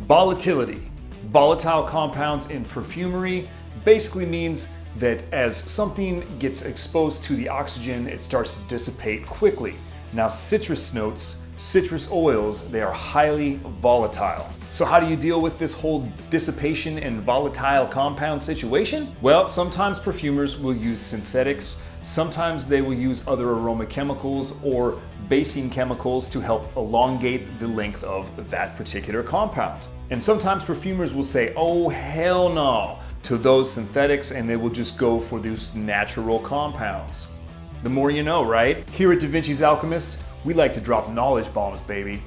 Volatility. Volatile compounds in perfumery basically means that as something gets exposed to the oxygen, it starts to dissipate quickly. Now, citrus notes, citrus oils, they are highly volatile. So how do you deal with this whole dissipation and volatile compound situation? Well, sometimes perfumers will use synthetics, sometimes they will use other aroma chemicals or basing chemicals to help elongate the length of that particular compound. And sometimes perfumers will say, oh hell no, to those synthetics, and they will just go for those natural compounds. The more you know, right? Here at DaVinci's Alchemist, we like to drop knowledge bombs, baby.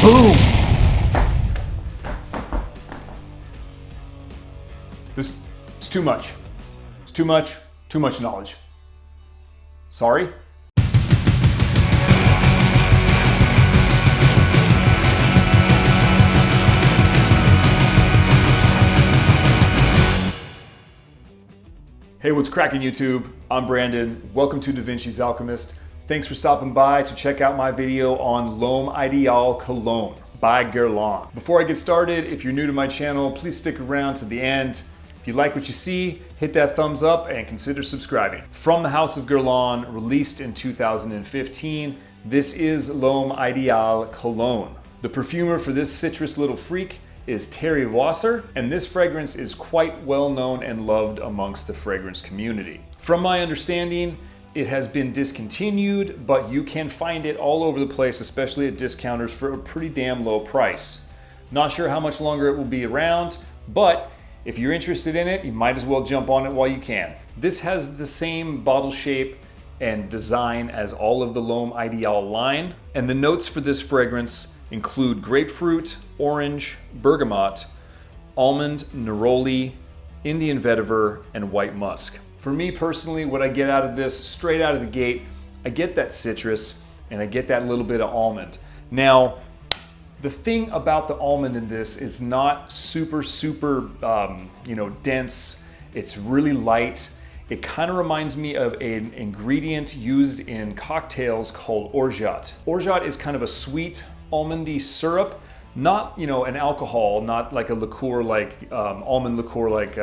Boom! It's too much. It's too much knowledge. Sorry? Hey, what's cracking YouTube? I'm Brandon. Welcome to DaVinci's Alchemist. Thanks for stopping by to check out my video on L'Homme Ideal Cologne by Guerlain. Before I get started, if you're new to my channel, please stick around to the end. If you like what you see, hit that thumbs up and consider subscribing. From the House of Guerlain, released in 2015, this is L'Homme Ideal Cologne. The perfumer for this citrus little freak is Terry Wasser, and this fragrance is quite well known and loved amongst the fragrance community. From my understanding, it has been discontinued, but you can find it all over the place, especially at discounters for a pretty damn low price. Not sure how much longer it will be around, but if you're interested in it, you might as well jump on it while you can. This has the same bottle shape and design as all of the L'Homme Ideal line, and the notes for this fragrance include grapefruit, orange, bergamot, almond, neroli, Indian vetiver, and white musk. For me personally, what I get out of this, straight out of the gate, I get that citrus and I get that little bit of almond. Now, the thing about the almond in this is not super dense. It's really light. It kind of reminds me of an ingredient used in cocktails called orgeat. Orgeat is kind of a sweet almondy syrup, not an alcohol, not like a liqueur like almond liqueur like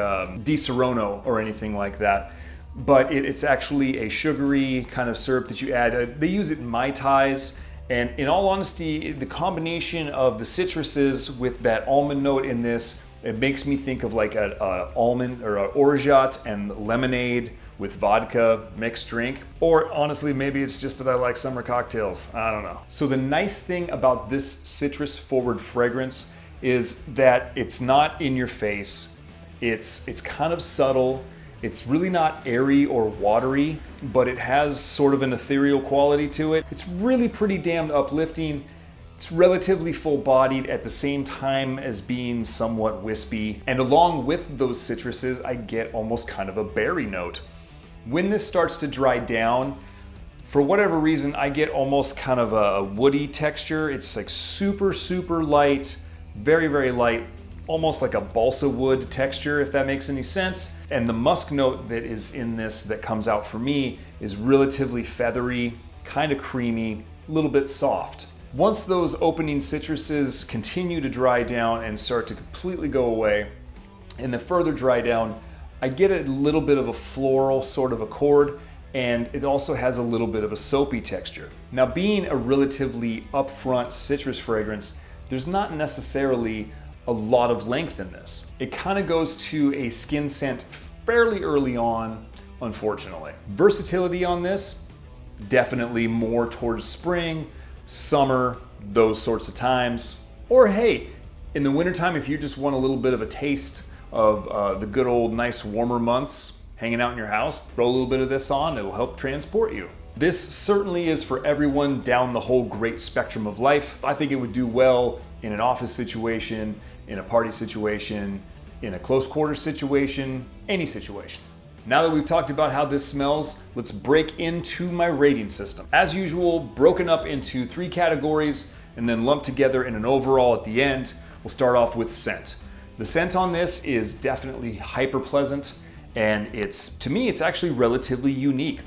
Di Serono or anything like that. But it's actually a sugary kind of syrup that you add. They use it in Mai Tais. And in all honesty, the combination of the citruses with that almond note in this, it makes me think of like a almond or an orgeat and lemonade with vodka mixed drink. Or honestly, maybe it's just that I like summer cocktails. I don't know. So the nice thing about this citrus forward fragrance is that it's not in your face. It's kind of subtle. It's really not airy or watery, but it has sort of an ethereal quality to it. It's really pretty damn uplifting. It's relatively full-bodied at the same time as being somewhat wispy. And along with those citruses, I get almost kind of a berry note. When this starts to dry down, for whatever reason, I get almost kind of a woody texture. It's like super light, very light, almost like a balsa wood texture, if that makes any sense. And the musk note that is in this that comes out for me is relatively feathery, kind of creamy, a little bit soft. Once those opening citruses continue to dry down and start to completely go away, and the further dry down, I get a little bit of a floral sort of accord, and it also has a little bit of a soapy texture. Now, being a relatively upfront citrus fragrance, there's not necessarily a lot of length in this. It kind of goes to a skin scent fairly early on, unfortunately. Versatility on this, definitely more towards spring, summer, those sorts of times. Or hey, in the wintertime, if you just want a little bit of a taste of the good old nice warmer months, hanging out in your house, throw a little bit of this on, it'll help transport you. This certainly is for everyone down the whole great spectrum of life. I think it would do well in an office situation, in a party situation, in a close quarters situation, any situation. Now that we've talked about how this smells, let's break into my rating system. As usual, broken up into 3 categories and then lumped together in an overall at the end. We'll start off with scent. The scent on this is definitely hyper pleasant, and to me, it's actually relatively unique.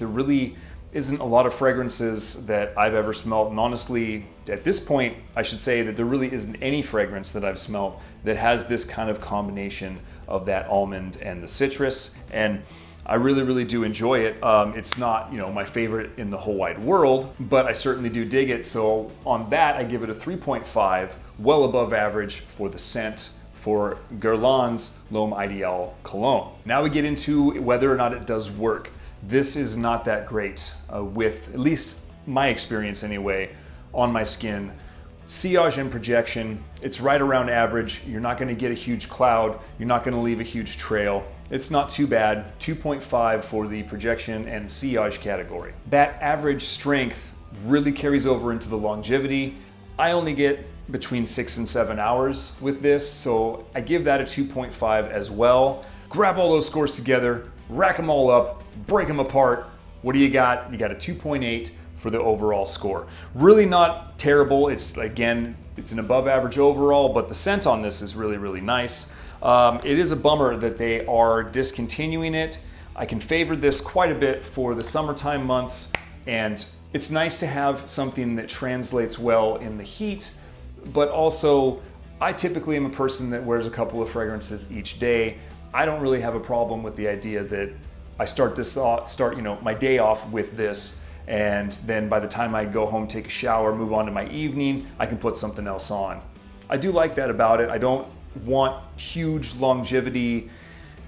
isn't a lot of fragrances that I've ever smelled. And honestly, at this point, I should say that there really isn't any fragrance that I've smelled that has this kind of combination of that almond and the citrus. And I really, really do enjoy it. It's not, my favorite in the whole wide world, but I certainly do dig it. So on that, I give it a 3.5, well above average for the scent for Guerlain's L'Homme Ideal Cologne. Now we get into whether or not it does work. This is not that great with, at least my experience anyway, on my skin. Sillage and projection, it's right around average. You're not gonna get a huge cloud. You're not gonna leave a huge trail. It's not too bad. 2.5 for the projection and sillage category. That average strength really carries over into the longevity. I only get between 6 and 7 hours with this, so I give that a 2.5 as well. Grab all those scores together, rack them all up, break them apart. What do you got? You got a 2.8 for the overall score. Really not terrible. It's an above average overall, but the scent on this is really, really nice. It is a bummer that they are discontinuing it. I can favor this quite a bit for the summertime months, and it's nice to have something that translates well in the heat, but also I typically am a person that wears a couple of fragrances each day. I don't really have a problem with the idea that I start my day off with this, and then by the time I go home, take a shower, move on to my evening, I can put something else on. I do like that about it. I don't want huge longevity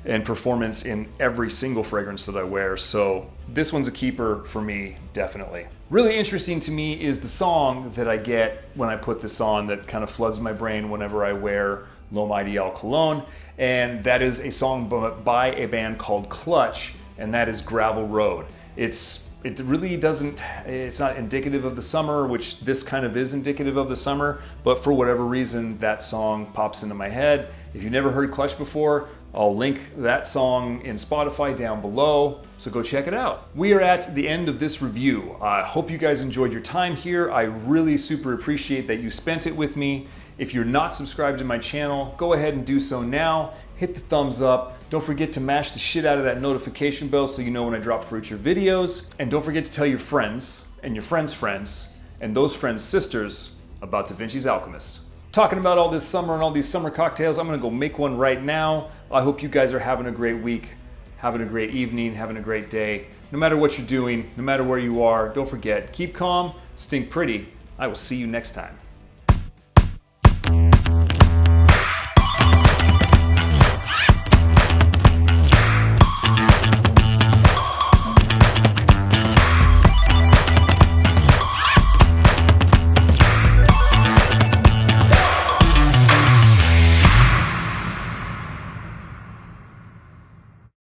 and performance in every single fragrance that I wear, so this one's a keeper for me, definitely. Really interesting to me is the song that I get when I put this on that kind of floods my brain whenever I wear L'Homme Ideal Cologne, and that is a song by a band called Clutch, and that is Gravel Road. It's not indicative of the summer, which this kind of is indicative of the summer, but for whatever reason, that song pops into my head. If you've never heard Clutch before, I'll link that song in Spotify down below, so go check it out. We are at the end of this review. I hope you guys enjoyed your time here. I really super appreciate that you spent it with me. If you're not subscribed to my channel, go ahead and do so now. Hit the thumbs up. Don't forget to mash the shit out of that notification bell so you know when I drop future videos. And don't forget to tell your friends and your friends' friends and those friends' sisters about DaVinci's Alchemyst. Talking about all this summer and all these summer cocktails, I'm gonna go make one right now. I hope you guys are having a great week, having a great evening, having a great day. No matter what you're doing, no matter where you are, don't forget, keep calm, stink pretty. I will see you next time.